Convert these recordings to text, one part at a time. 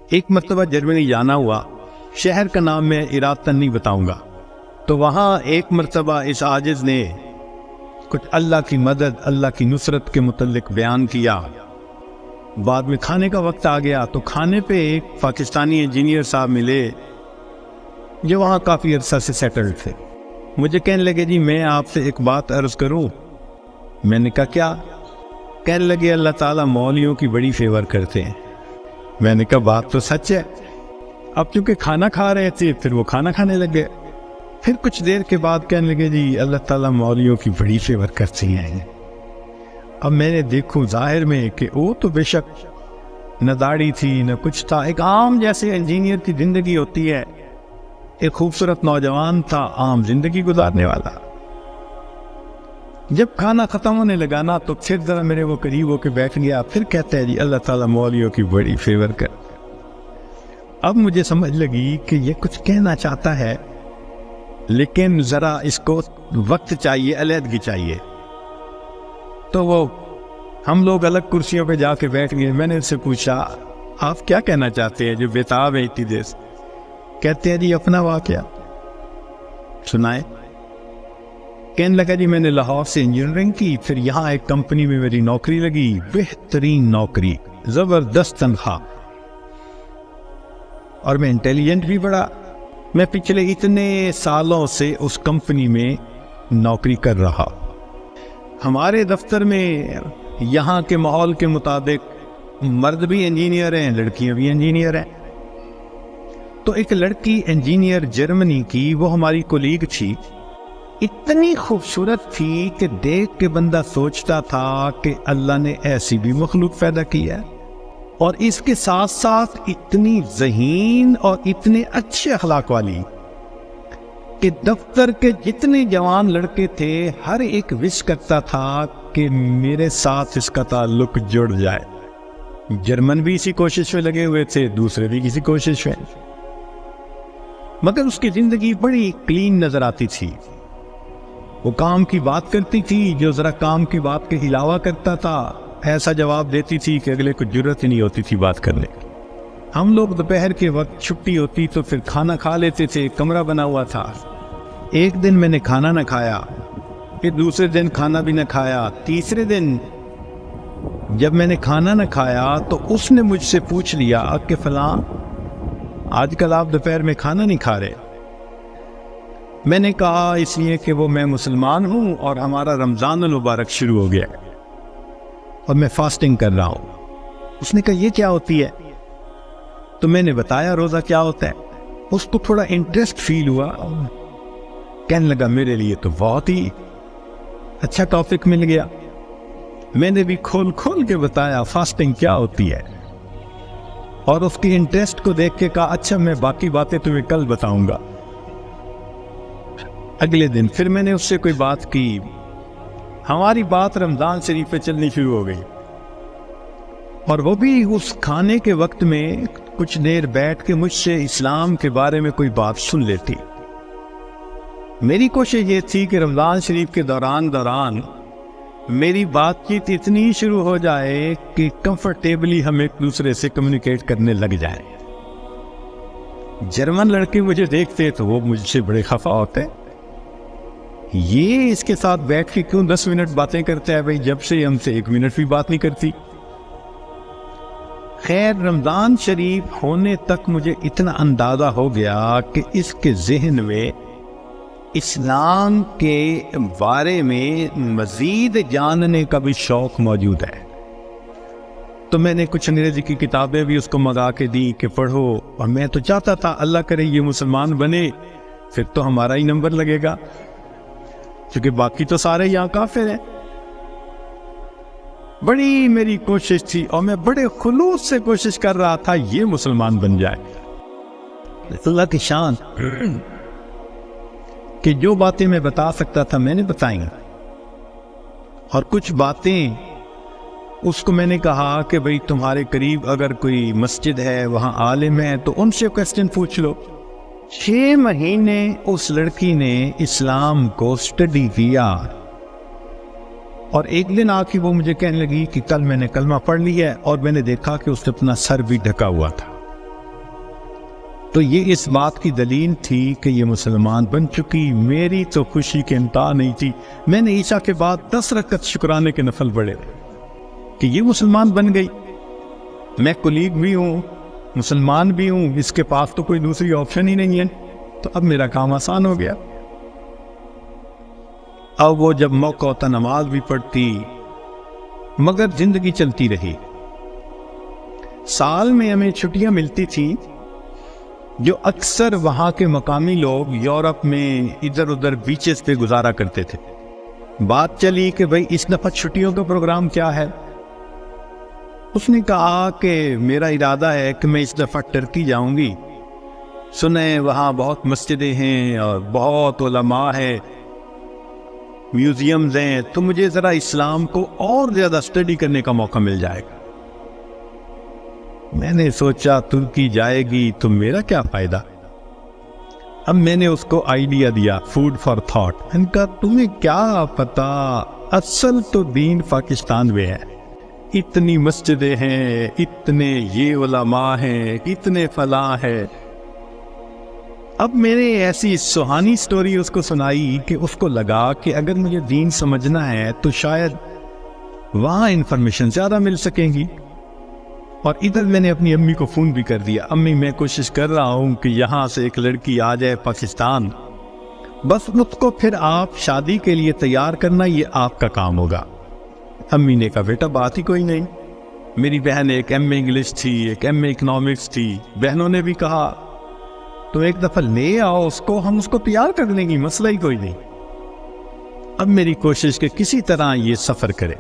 ایک مرتبہ جرمنی جانا ہوا، شہر کا نام میں ارادتاً نہیں بتاؤں گا، تو وہاں ایک مرتبہ اس عاجز نے کچھ اللہ کی مدد، اللہ کی نصرت کے متعلق بیان کیا۔ بعد میں کھانے کا وقت آ گیا تو کھانے پہ ایک پاکستانی انجینئر صاحب ملے جو وہاں کافی عرصہ سے سیٹلڈ تھے۔ مجھے کہنے لگے جی میں آپ سے ایک بات عرض کروں۔ میں نے کہا کیا؟ کہنے لگے اللہ تعالیٰ مولویوں کی بڑی فیور کرتے ہیں۔ میں نے کہا بات تو سچ ہے۔ اب چونکہ کھانا کھا رہے تھے پھر وہ کھانا کھانے لگے، پھر کچھ دیر کے بعد کہنے لگے جی اللہ تعالیٰ مولویوں کی بڑی فیور کرتے ہیں۔ اب میں نے دیکھوں ظاہر میں کہ وہ تو بے شک نہ داڑھی تھی نہ کچھ تھا، ایک عام جیسے انجینئر کی زندگی ہوتی ہے، ایک خوبصورت نوجوان تھا عام زندگی گزارنے والا۔ جب کھانا ختم ہونے لگا نا تو پھر ذرا میرے وہ قریب ہو کے بیٹھ گیا، پھر کہتا ہے جی اللہ تعالیٰ مولویوں کی بڑی فیور کر۔ اب مجھے سمجھ لگی کہ یہ کچھ کہنا چاہتا ہے لیکن ذرا اس کو وقت چاہیے، علیحدگی چاہیے۔ تو وہ ہم لوگ الگ کرسیوں پہ جا کے بیٹھ گئے۔ میں نے اس سے پوچھا آپ کیا کہنا چاہتے ہیں جو بےتاب ہے اتنی دیر سے؟ کہتے ہیں جی اپنا واقعہ سنائے۔ کہنے لگا جی میں نے لاہور سے انجینئرنگ کی، پھر یہاں ایک کمپنی میں میری نوکری لگی، بہترین نوکری، زبردست تنخواہ، اور میں انٹیلیجنٹ بھی بڑا۔ میں پچھلے اتنے سالوں سے اس کمپنی میں نوکری کر رہا۔ ہمارے دفتر میں یہاں کے ماحول کے مطابق مرد بھی انجینئر ہیں، لڑکیاں بھی انجینئر ہیں۔ تو ایک لڑکی انجینئر جرمنی کی، وہ ہماری کولیگ تھی، اتنی خوبصورت تھی کہ دیکھ کے بندہ سوچتا تھا کہ اللہ نے ایسی بھی مخلوق پیدا کی ہے، اور اس کے ساتھ ساتھ اتنی ذہین اور اتنے اچھے اخلاق والی کہ دفتر کے جتنے جوان لڑکے تھے ہر ایک وش کرتا تھا کہ میرے ساتھ اس کا تعلق جڑ جائے۔ جرمن بھی اسی کوشش میں لگے ہوئے تھے، دوسرے بھی کسی کوشش میں، مگر اس کی زندگی بڑی کلین نظر آتی تھی۔ وہ کام کی بات کرتی تھی، جو ذرا کام کی بات کے علاوہ کرتا تھا ایسا جواب دیتی تھی کہ اگلے کو جرت ہی نہیں ہوتی تھی بات کرنے کی۔ ہم لوگ دوپہر کے وقت چھٹی ہوتی تو پھر کھانا کھا لیتے تھے، کمرہ بنا ہوا تھا۔ ایک دن میں نے کھانا نہ کھایا، پھر دوسرے دن کھانا بھی نہ کھایا، تیسرے دن جب میں نے کھانا نہ کھایا تو اس نے مجھ سے پوچھ لیا کہ فلاں آج کل آپ دوپہر میں کھانا نہیں کھا رہے؟ میں نے کہا اس لیے کہ وہ میں مسلمان ہوں اور ہمارا رمضان المبارک شروع ہو گیا اور میں فاسٹنگ کر رہا ہوں۔ اس نے کہا یہ کیا ہوتی ہے؟ تو میں نے بتایا روزہ کیا ہوتا ہے۔ اس کو تھوڑا انٹرسٹ فیل ہوا، کہنے لگا میرے لیے تو بہت ہی اچھا ٹاپک مل گیا۔ میں نے بھی کھول کھول کے بتایا فاسٹنگ کیا ہوتی ہے، اور اس کی انٹرسٹ کو دیکھ کے کہا اچھا میں باقی باتیں تمہیں کل بتاؤں گا۔ اگلے دن پھر میں نے اس سے کوئی بات کی، ہماری بات رمضان شریف پہ چلنی شروع ہو گئی، اور وہ بھی اس کھانے کے وقت میں کچھ دیر بیٹھ کے مجھ سے اسلام کے بارے میں کوئی بات سن لیتی۔ میری کوشش یہ تھی کہ رمضان شریف کے دوران میری بات چیت اتنی شروع ہو جائے کہ کمفرٹیبلی ہم ایک دوسرے سے کمیونیکیٹ کرنے لگ جائیں۔ جرمن لڑکے مجھے دیکھتے تو وہ مجھ سے بڑے خفا ہوتے، یہ اس کے ساتھ بیٹھ کے کیوں 10 منٹ باتیں کرتا ہے بھائی، جب سے ہم سے 1 منٹ بھی بات نہیں کرتی۔ خیر رمضان شریف ہونے تک مجھے اتنا اندازہ ہو گیا کہ اس کے ذہن میں اسلام کے بارے میں مزید جاننے کا بھی شوق موجود ہے۔ تو میں نے کچھ انگریزی کی کتابیں بھی اس کو منگا کے دی کہ پڑھو، اور میں تو چاہتا تھا اللہ کرے یہ مسلمان بنے، پھر تو ہمارا ہی نمبر لگے گا، کیونکہ باقی تو سارے یہاں کافر ہیں۔ بڑی میری کوشش تھی اور میں بڑے خلوص سے کوشش کر رہا تھا یہ مسلمان بن جائے۔ اللہ کی شان کہ جو باتیں میں بتا سکتا تھا میں نے بتائیں، اور کچھ باتیں اس کو میں نے کہا کہ بھئی تمہارے قریب اگر کوئی مسجد ہے وہاں عالم ہے تو ان سے کویسچن پوچھ لو۔ 6 مہینے اس لڑکی نے اسلام کو اسٹڈی کیا، اور ایک دن آ کے وہ مجھے کہنے لگی کہ کل میں نے کلمہ پڑھ لی ہے، اور میں نے دیکھا کہ اس نے اپنا سر بھی ڈھکا ہوا تھا۔ تو یہ اس بات کی دلیل تھی کہ یہ مسلمان بن چکی۔ میری تو خوشی کے انتہا نہیں تھی۔ میں نے عشاء کے بعد 10 رکعت شکرانے کے نفل پڑھے کہ یہ مسلمان بن گئی۔ میں کولیگ بھی ہوں، مسلمان بھی ہوں، اس کے پاس تو کوئی دوسری آپشن ہی نہیں ہے، تو اب میرا کام آسان ہو گیا۔ اب وہ جب موقع ہوتا نماز بھی پڑھتی، مگر زندگی چلتی رہی۔ سال میں ہمیں چھٹیاں ملتی تھیں جو اکثر وہاں کے مقامی لوگ یورپ میں ادھر ادھر بیچز پہ گزارا کرتے تھے۔ بات چلی کہ بھئی اس دفعہ چھٹیوں کا پروگرام کیا ہے؟ اس نے کہا کہ میرا ارادہ ہے کہ میں اس دفعہ ٹرکی جاؤں گی، سنیں وہاں بہت مسجدیں ہیں اور بہت علماء ہیں، میوزیمز ہیں، تو مجھے ذرا اسلام کو اور زیادہ اسٹڈی کرنے کا موقع مل جائے گا۔ میں نے سوچا ترکی جائے گی تو میرا کیا فائدہ؟ اب میں نے اس کو آئیڈیا دیا، فوڈ فار تھاٹ۔ میں نے کہا تمہیں کیا پتا، اصل تو دین پاکستان میں ہے، اتنی مسجدیں ہیں، اتنے یہ علماء ہیں، اتنے فلاں ہیں۔ اب میں نے ایسی سہانی سٹوری اس کو سنائی کہ اس کو لگا کہ اگر مجھے دین سمجھنا ہے تو شاید وہاں انفارمیشن زیادہ مل سکیں گی۔ اور ادھر میں نے اپنی امی کو فون بھی کر دیا، امی میں کوشش کر رہا ہوں کہ یہاں سے ایک لڑکی آ جائے پاکستان، بس اس کو پھر آپ شادی کے لیے تیار کرنا، یہ آپ کا کام ہوگا۔ امی نے کہا بیٹا بات ہی کوئی نہیں۔ میری بہن ایک ایم اے انگلش تھی، ایک ایم اے اکنامکس تھی، بہنوں نے بھی کہا تو ایک دفعہ لے آؤ اس کو، ہم اس کو تیار کر لیں گی، مسئلہ ہی کوئی نہیں۔ اب میری کوشش کہ کسی طرح یہ سفر کرے۔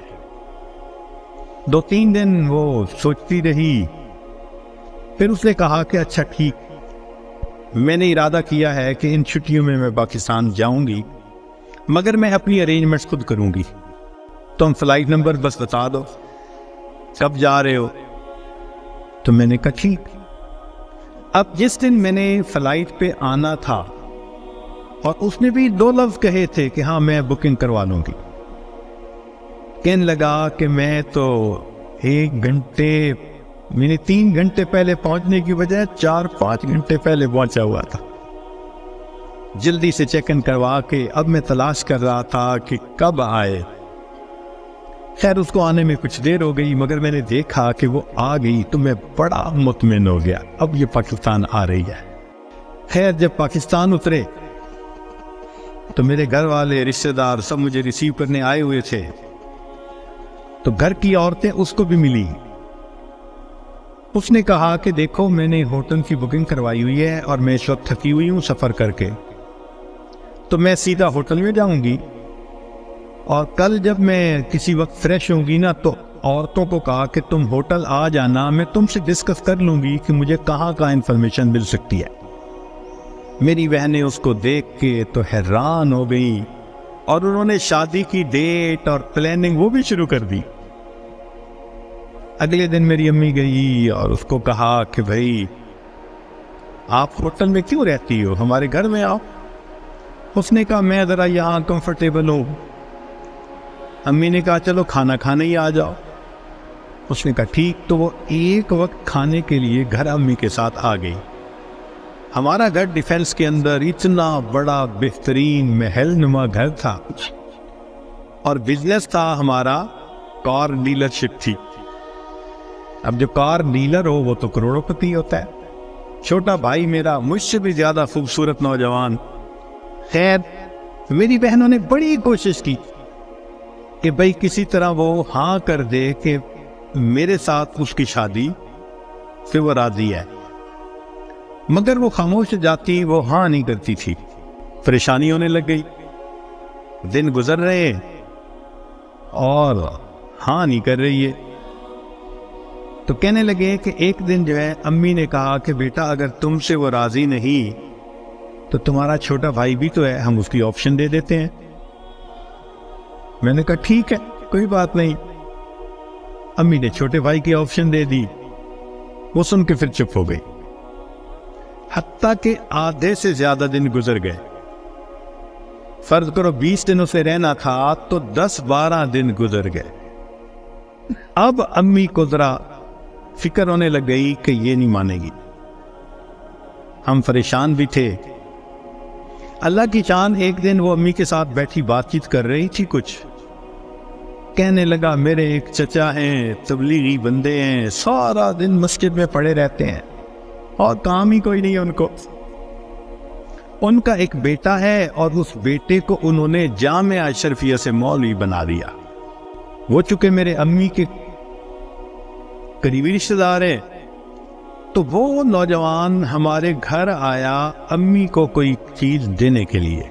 2-3 دن وہ سوچتی رہی، پھر اس نے کہا کہ اچھا ٹھیک، میں نے ارادہ کیا ہے کہ ان چھٹیوں میں پاکستان جاؤں گی، مگر میں اپنی ارینجمنٹس خود کروں گی، تم فلائٹ نمبر بس بتا دو کب جا رہے ہو۔ تو میں نے کہا ٹھیک۔ اب جس دن میں نے فلائٹ پہ آنا تھا، اور اس نے بھی 2 لفظ کہے تھے کہ ہاں میں بکنگ کروا لوں گی، کہنے لگا کہ میں تو 1 گھنٹے میں نے 3 گھنٹے پہلے پہنچنے کی بجائے 4-5 گھنٹے پہلے پہنچا ہوا تھا۔ جلدی سے چیک ان کروا کے اب میں تلاش کر رہا تھا کہ کب آئے۔ خیر اس کو آنے میں کچھ دیر ہو گئی، مگر میں نے دیکھا کہ وہ آ گئی تو میں بڑا مطمئن ہو گیا، اب یہ پاکستان آ رہی ہے۔ خیر جب پاکستان اترے تو میرے گھر والے رشتہ دار سب مجھے ریسیو کرنے آئے ہوئے تھے، تو گھر کی عورتیں اس کو بھی ملی۔ اس نے کہا کہ دیکھو میں نے ہوٹل کی بکنگ کروائی ہوئی ہے اور میں اس وقت تھکی ہوئی ہوں سفر کر کے، تو میں سیدھا ہوٹل میں جاؤں گی، اور کل جب میں کسی وقت فریش ہوں گی نا تو عورتوں کو کہا کہ تم ہوٹل آ جانا، میں تم سے ڈسکس کر لوں گی کہ مجھے کہاں انفارمیشن مل سکتی ہے۔ میری بہنیں اس کو دیکھ کے تو حیران ہو گئی، اور انہوں نے شادی کی ڈیٹ اور پلاننگ وہ بھی شروع کر دی۔ اگلے دن میری امی گئی اور اس کو کہا کہ بھائی آپ ہوٹل میں کیوں رہتی ہو، ہمارے گھر میں آؤ۔ اس نے کہا میں ذرا یہاں کمفرٹیبل ہوں۔ امی نے کہا چلو کھانا کھانے ہی آ جاؤ۔ اس نے کہا ٹھیک، تو وہ ایک وقت کھانے کے لیے گھر امی کے ساتھ آ گئی۔ ہمارا گھر ڈیفینس کے اندر اتنا بڑا بہترین محل نما گھر تھا، اور بزنس تھا ہمارا، کار ڈیلرشپ تھی۔ اب جو کار ڈیلر ہو وہ تو کروڑوں پتی ہوتا ہے۔ چھوٹا بھائی میرا مجھ سے بھی زیادہ خوبصورت نوجوان۔ خیر میری بہنوں نے بڑی کوشش کی کہ بھائی کسی طرح وہ ہاں کر دے کہ میرے ساتھ اس کی شادی سے وہ راضی ہے، مگر وہ خاموش جاتی، وہ ہاں نہیں کرتی تھی۔ پریشانی ہونے لگ گئی، دن گزر رہے اور ہاں نہیں کر رہی ہے۔ تو کہنے لگے کہ ایک دن جو ہے امی نے کہا کہ بیٹا اگر تم سے وہ راضی نہیں تو تمہارا چھوٹا بھائی بھی تو ہے، ہم اس کی آپشن دے دیتے ہیں۔ میں نے کہا ٹھیک ہے کوئی بات نہیں۔ امی نے چھوٹے بھائی کی آپشن دے دی، وہ سن کے پھر چپ ہو گئی۔ حتیٰ کہ آدھے سے زیادہ دن گزر گئے، فرض کرو 20 دنوں سے رہنا تھا تو 10-12 دن گزر گئے۔ اب امی کو ذرا فکر ہونے لگ گئی کہ یہ نہیں مانے گی۔ ہم پریشان بھی تھے۔ اللہ کی شان، ایک دن وہ امی کے ساتھ بیٹھی بات چیت کر رہی تھی، کچھ کہنے لگا میرے ایک چچا ہیں، تبلیغی بندے ہیں، سارا دن مسجد میں پڑے رہتے ہیں اور کام ہی کوئی نہیں ہے ان کو۔ ان کا ایک بیٹا ہے اور اس بیٹے کو انہوں نے جامعہ اشرفیہ سے مولوی بنا دیا۔ وہ چونکہ میرے امی کے قریبی رشتہ دار ہیں، تو وہ نوجوان ہمارے گھر آیا امی کو کوئی چیز دینے کے لیے۔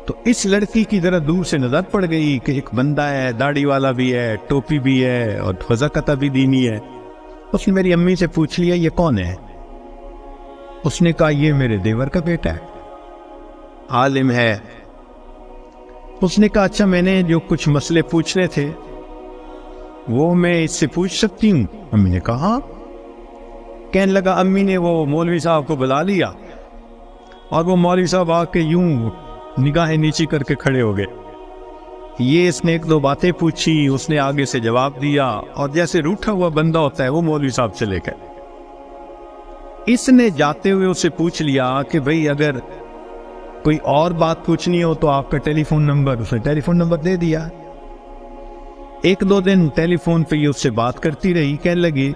تو اس لڑکی کی ذرا دور سے نظر پڑ گئی کہ ایک بندہ ہے، داڑھی والا بھی ہے، ٹوپی بھی ہے اور وضاقتہ بھی دینی ہے۔ اس نے میری امی سے پوچھ لیا یہ کون ہے؟ اس نے کہا یہ میرے دیور کا بیٹا ہے، عالم ہے۔ اس نے کہا اچھا، میں نے جو کچھ مسئلے پوچھنے تھے وہ میں اس سے پوچھ سکتی ہوں؟ امی نے کہا ہاں۔ کہنے لگا امی نے وہ مولوی صاحب کو بلا لیا اور وہ مولوی صاحب آ کے یوں نگاہیں نیچی کر کے کھڑے ہو گئے۔ یہ اس نے ایک دو باتیں پوچھی، اس نے آگے سے جواب دیا اور جیسے روٹھا ہوا بندہ ہوتا ہے وہ مولوی صاحب چلے گئے۔ اس نے جاتے ہوئے اسے پوچھ لیا کہ بھئی اگر کوئی اور بات پوچھنی ہو تو آپ کا ٹیلی فون نمبر، اس نے ٹیلی فون نمبر دے دیا۔ ایک دو دن ٹیلی فون پہ یہ اس سے بات کرتی رہی۔ کہنے لگی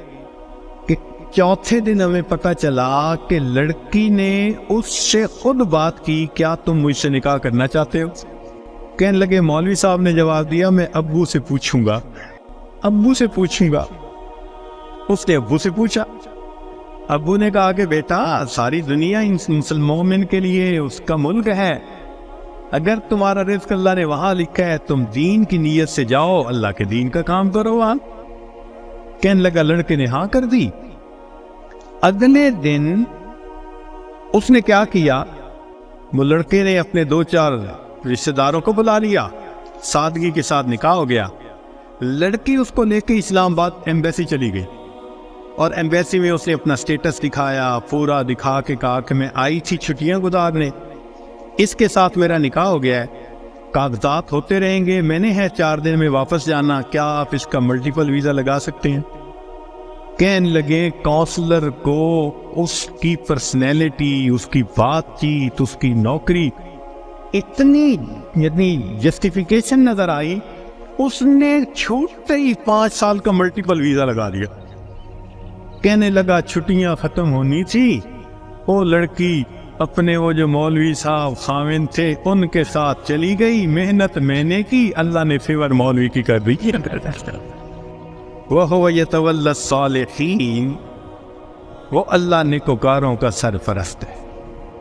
کہ چوتھے دن ہمیں پتہ چلا کہ لڑکی نے اس سے خود بات کی، کیا تم مجھ سے نکاح کرنا چاہتے ہو؟ کہنے لگے مولوی صاحب نے جواب دیا میں ابو سے پوچھوں گا، ابو سے پوچھوں گا۔ اس نے ابو سے پوچھا، ابو نے کہا کہ بیٹا ساری دنیا مسلمان کے لیے اس کا ملک ہے، اگر تمہارا رزق اللہ نے وہاں لکھا ہے تم دین کی نیت سے جاؤ، اللہ کے دین کا کام کرو وہاں۔ کہنے لگا لڑکے نے ہاں کر دی۔ اگلے دن اس نے کیا کیا، وہ لڑکے نے اپنے دو چار رشتہ داروں کو بلا لیا، سادگی کے ساتھ نکاح ہو گیا۔ لڑکی اس کو لے کے اسلام آباد ایمبیسی چلی گئی اور ایمبیسی میں اس نے اپنا سٹیٹس دکھایا، پورا دکھا کے کہا کہ میں آئی تھی چھٹیاں گزارنے، اس کے ساتھ میرا نکاح ہو گیا ہے، کاغذات ہوتے رہیں گے، میں نے ہے 4 دن میں واپس جانا، کیا آپ اس کا ملٹیپل ویزا لگا سکتے ہیں؟ کہنے لگے کونسلر کو اس کی پرسنالٹی، اس کی بات چیت، اس کی نوکری اتنی جسٹیفیکیشن نظر آئی، اس نے چھوٹے ہی 5 سال کا ملٹیپل ویزا لگا دیا۔ کہنے لگا چھٹیاں ختم ہونی تھی، وہ لڑکی اپنے وہ جو مولوی صاحب خاوند تھے ان کے ساتھ چلی گئی، محنت میں نے کی، اللہ نے فیور مولوی کی کر دی۔ وَهُوَ يَتَوَلَّى الصَّالِحِينَ، وہ اللہ نیکوکاروں کا سرپرست ہے۔